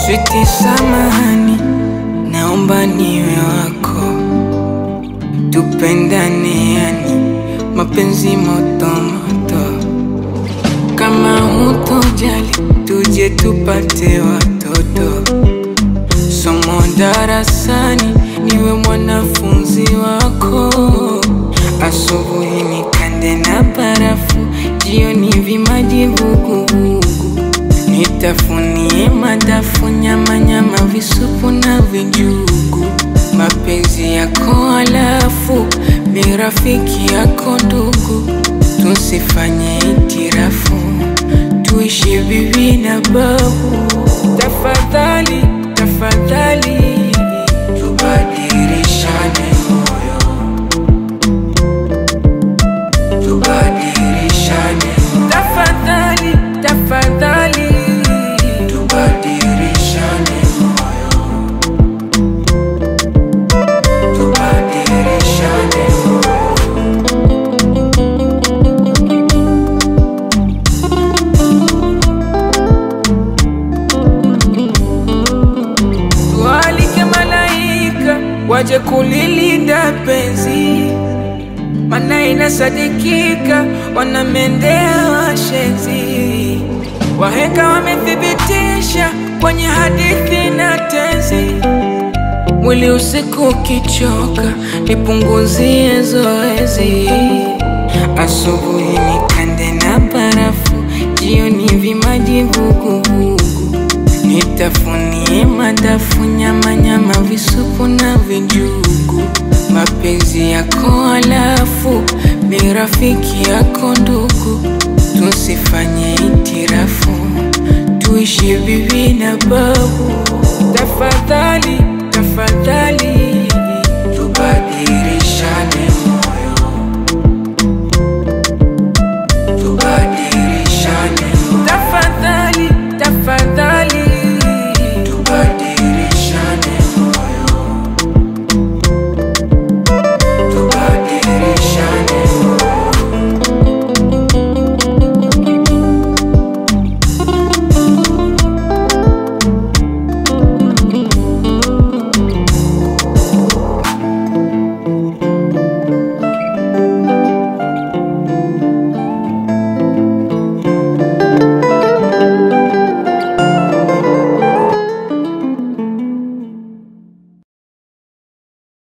Sweetie samahani, naomba niwe wako, tupendane yani, mapenzi moto moto. Kama hutojali, tuje tupate watoto. Somo darasani, niwe mwanafunzi wako. Asubuhi nikande na barafu, jioni vimaji vuguvugu. Nitafunie madafu, nyama nyama, visupu na vijugu. Mapenzi yako alafu, mi rafiki yako ndugu. Tusifanye itirafu, tuishi bibi na babu. Tafadhali, tafadhali, tubadilishane moyo, tubadilishane. Tafadhali, tafadhali, tubadilishane moyo, tubadilishane moyo. Tualike malaika waje kulilinda penzi, maana inasadikika wanamendea washenzi. Wahenga wamethibitisha kwenye hadithi na tenzi. Mwili usiku ukichoka, nipunguzie zoezi. Asubuhi nikande na barafu, jioni vimaji vuguvugu. Nitafunie madafu, nyama nyama, visupu na vijugu. Mapenzi yako alafu, mi rafiki yako ndugu. Tusifanye itirafu, tuishi bibi na babu. Tafadhali, tafadhali,